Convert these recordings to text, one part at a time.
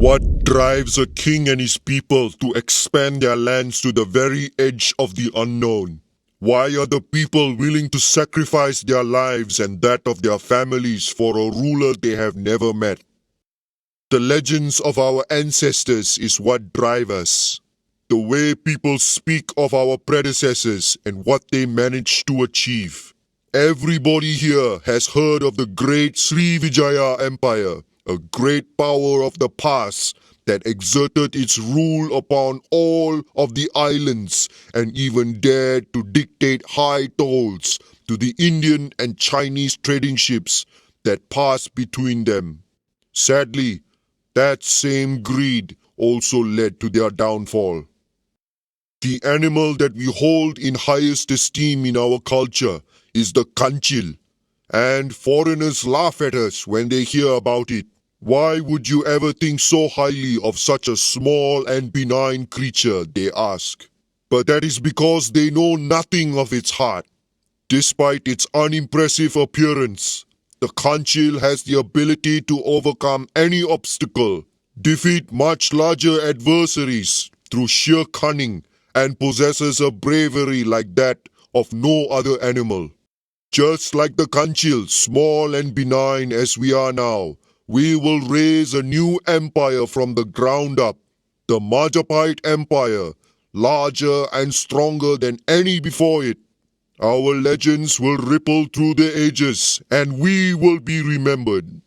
What drives a king and his people to expand their lands to the very edge of the unknown? Why are the people willing to sacrifice their lives and that of their families for a ruler they have never met? The legends of our ancestors is what drive us. The way people speak of our predecessors and what they managed to achieve. Everybody here has heard of the great Srivijaya Empire, a great power of the past that exerted its rule upon all of the islands and even dared to dictate high tolls to the Indian and Chinese trading ships that passed between them. Sadly, that same greed also led to their downfall. The animal that we hold in highest esteem in our culture is the kanchil, and foreigners laugh at us when they hear about it. Why would you ever think so highly of such a small and benign creature, they ask. But that is because they know nothing of its heart. Despite its unimpressive appearance, the kanchil has the ability to overcome any obstacle, defeat much larger adversaries through sheer cunning, and possesses a bravery like that of no other animal. Just like the kanchil, small and benign as we are now, we will raise a new empire from the ground up, the Majapahit Empire, larger and stronger than any before it. Our legends will ripple through the ages, and we will be remembered.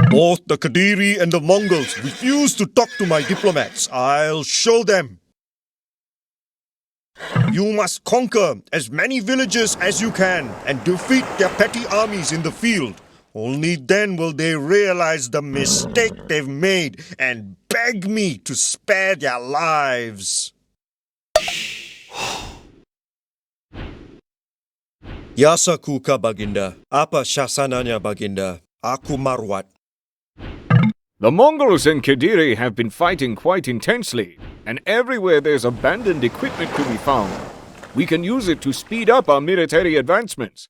Both the Kadiri and the Mongols refuse to talk to my diplomats. I'll show them. You must conquer as many villages as you can and defeat their petty armies in the field. Only then will they realize the mistake they've made and beg me to spare their lives. Yasakuka Baginda, apa syasananya Baginda? Aku Marwat. The Mongols and Kadiri have been fighting quite intensely, and everywhere there's abandoned equipment to be found. We can use it to speed up our military advancements.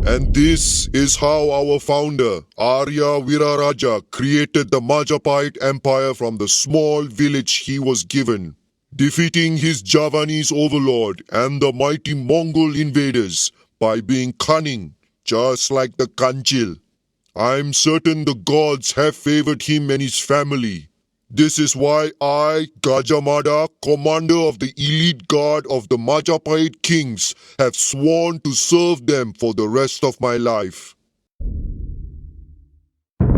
And this is how our founder, Arya Viraraja, created the Majapahit Empire from the small village he was given, defeating his Javanese overlord and the mighty Mongol invaders by being cunning, just like the kanchil. I'm certain the gods have favored him and his family. This is why I, Gajah Mada, commander of the elite guard of the Majapahit kings, have sworn to serve them for the rest of my life.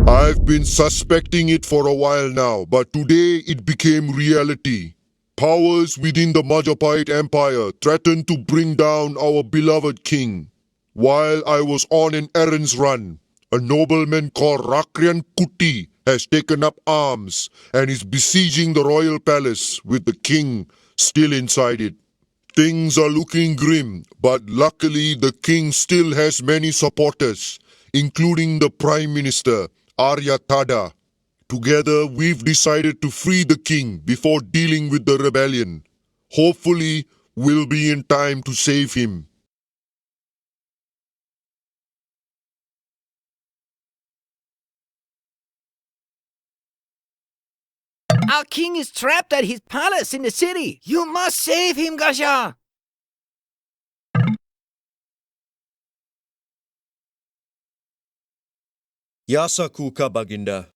I've been suspecting it for a while now, but today it became reality. Powers within the Majapahit Empire threatened to bring down our beloved king. While I was on an errands run, a nobleman called Rakrian Kuti has taken up arms and is besieging the royal palace with the king still inside it. Things are looking grim, but luckily the king still has many supporters, including the Prime Minister, Arya Tada. Together, we've decided to free the king before dealing with the rebellion. Hopefully, we'll be in time to save him. Our king is trapped at his palace in the city. You must save him, Gajah. Yasakuka Baginda.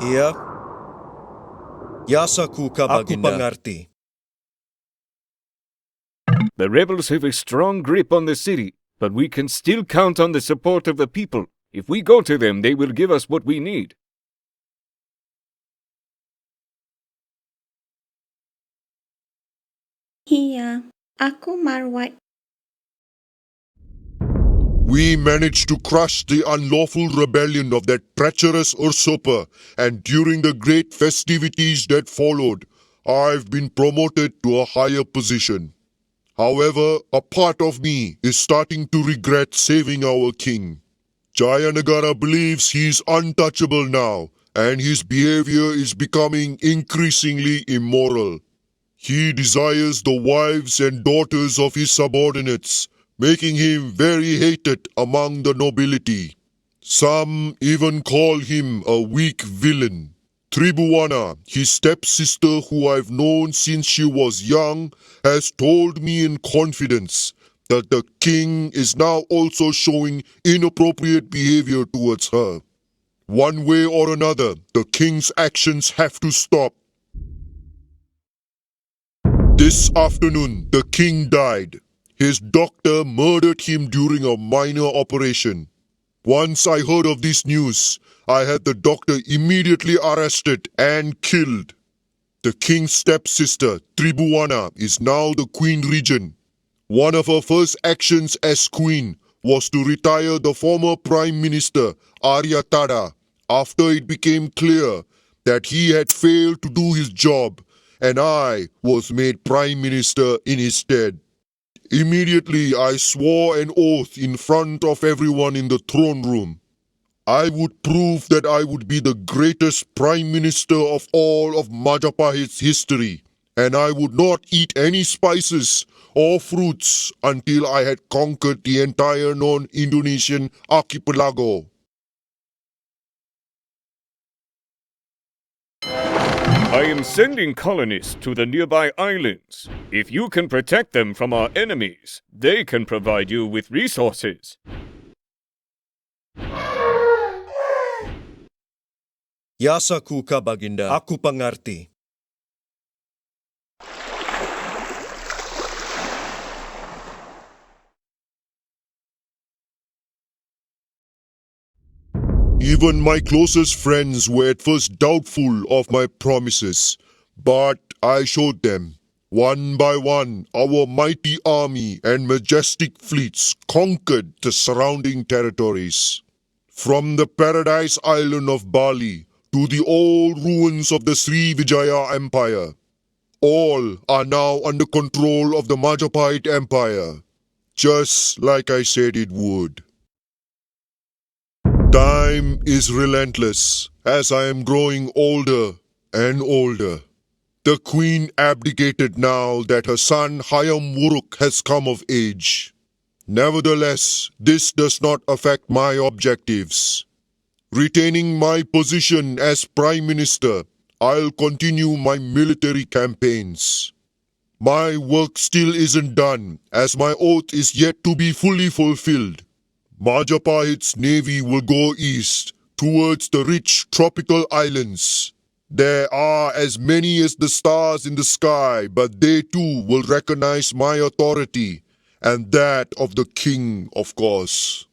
Iya. Yasakuka Baginda. Aku pangarti. The rebels have a strong grip on the city, but we can still count on the support of the people. If we go to them, they will give us what we need. Iya, aku Marwat. We managed to crush the unlawful rebellion of that treacherous usurper, and during the great festivities that followed, I've been promoted to a higher position. However, a part of me is starting to regret saving our king. Jayanagara believes he is untouchable now, and his behavior is becoming increasingly immoral. He desires the wives and daughters of his subordinates, making him very hated among the nobility. Some even call him a weak villain. Tribhuwana, his stepsister who I've known since she was young, has told me in confidence that the king is now also showing inappropriate behavior towards her. One way or another, the king's actions have to stop. This afternoon, the king died. His doctor murdered him during a minor operation. Once I heard of this news, I had the doctor immediately arrested and killed. The king's stepsister, Tribhuwana, is now the queen regent. One of her first actions as queen was to retire the former prime minister, Aryatada, after it became clear that he had failed to do his job, and I was made prime minister in his stead. Immediately, I swore an oath in front of everyone in the throne room. I would prove that I would be the greatest prime minister of all of Majapahit's history, and I would not eat any spices or fruits until I had conquered the entire non-Indonesian archipelago. I am sending colonists to the nearby islands. If you can protect them from our enemies, they can provide you with resources. Yasaku ka baginda, aku pangarti. Even my closest friends were at first doubtful of my promises, but I showed them. One by one, our mighty army and majestic fleets conquered the surrounding territories. From the paradise island of Bali to the old ruins of the Srivijaya Empire, all are now under control of the Majapahit Empire, just like I said it would. Time is relentless as I am growing older and older. The queen abdicated now that her son Hayam Wuruk has come of age. Nevertheless, this does not affect my objectives. Retaining my position as Prime Minister, I'll continue my military campaigns. My work still isn't done, as my oath is yet to be fully fulfilled. Majapahit's navy will go east, towards the rich tropical islands. There are as many as the stars in the sky, but they too will recognize my authority, and that of the king, of course.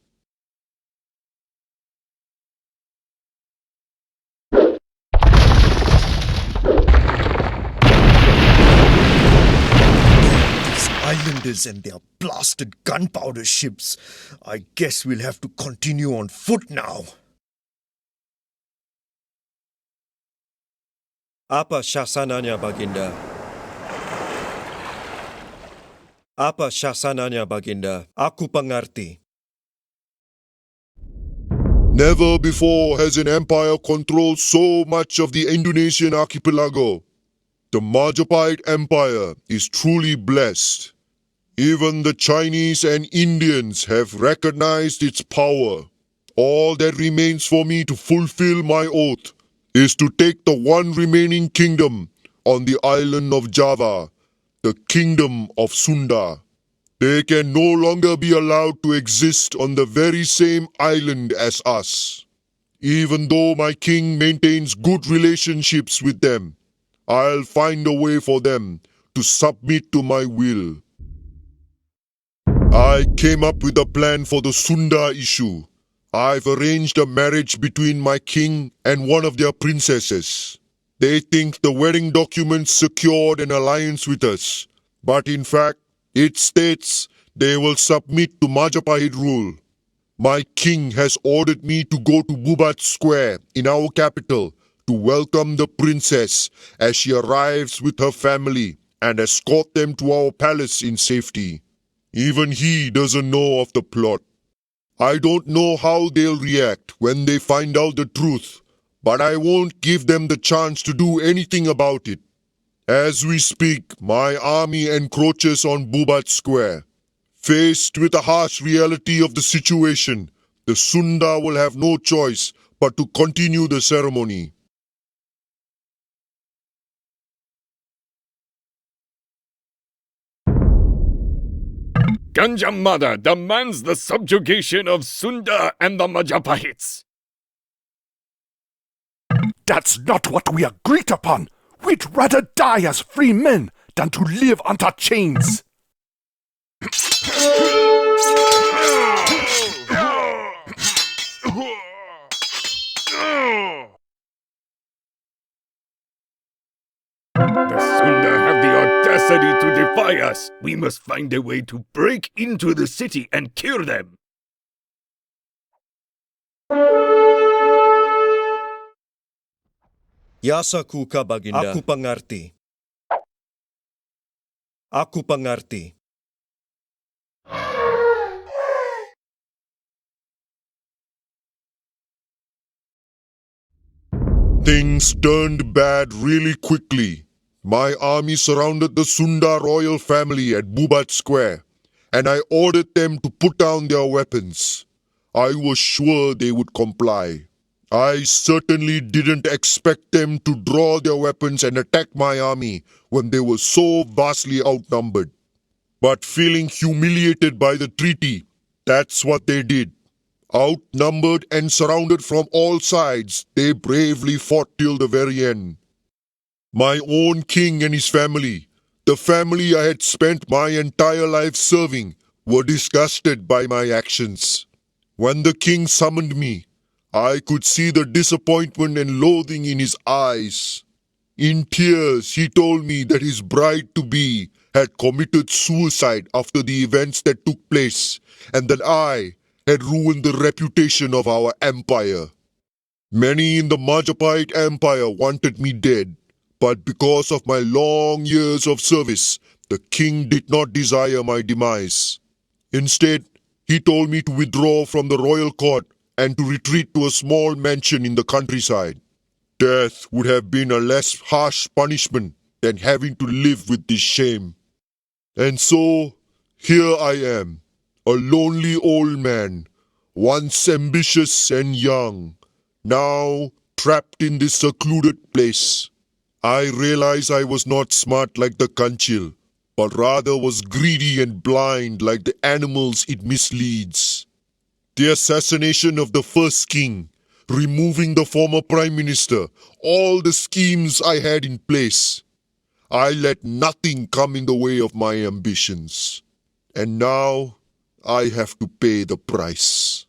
Islanders and their blasted gunpowder ships. I guess we'll have to continue on foot now. Apa syasananya, Baginda? Apa syasananya, Baginda? Aku pengerti. Never before has an empire controlled so much of the Indonesian archipelago. The Majapahit Empire is truly blessed. Even the Chinese and Indians have recognized its power. All that remains for me to fulfill my oath is to take the one remaining kingdom on the island of Java, the Kingdom of Sunda. They can no longer be allowed to exist on the very same island as us. Even though my king maintains good relationships with them, I'll find a way for them to submit to my will. I came up with a plan for the Sunda issue. I've arranged a marriage between my king and one of their princesses. They think the wedding documents secured an alliance with us, but in fact, it states they will submit to Majapahit rule. My king has ordered me to go to Bubat Square in our capital to welcome the princess as she arrives with her family and escort them to our palace in safety. Even he doesn't know of the plot. I don't know how they'll react when they find out the truth, but I won't give them the chance to do anything about it. As we speak, my army encroaches on Bubat Square. Faced with the harsh reality of the situation, the Sunda will have no choice but to continue the ceremony. Gajah Mada demands the subjugation of Sunda and the Majapahits. That's not what we agreed upon. We'd rather die as free men than to live under chains. The Sunda have the audacity to defy us. We must find a way to break into the city and kill them. Yasaku ka, Baginda. Aku pangarti. Aku pangarti. Things turned bad really quickly. My army surrounded the Sunda royal family at Bubat Square, and I ordered them to put down their weapons. I was sure they would comply. I certainly didn't expect them to draw their weapons and attack my army when they were so vastly outnumbered. But feeling humiliated by the treaty, that's what they did. Outnumbered and surrounded from all sides, they bravely fought till the very end. My own king and his family, the family I had spent my entire life serving, were disgusted by my actions. When the king summoned me, I could see the disappointment and loathing in his eyes. In tears, he told me that his bride-to-be had committed suicide after the events that took place, and that I had ruined the reputation of our empire. Many in the Majapahit Empire wanted me dead, but because of my long years of service, the king did not desire my demise. Instead, he told me to withdraw from the royal court and to retreat to a small mansion in the countryside. Death would have been a less harsh punishment than having to live with this shame. And so, here I am, a lonely old man, once ambitious and young, now trapped in this secluded place. I realize I was not smart like the Kanchil, but rather was greedy and blind like the animals it misleads. The assassination of the first king, removing the former prime minister, all the schemes I had in place. I let nothing come in the way of my ambitions. And now I have to pay the price.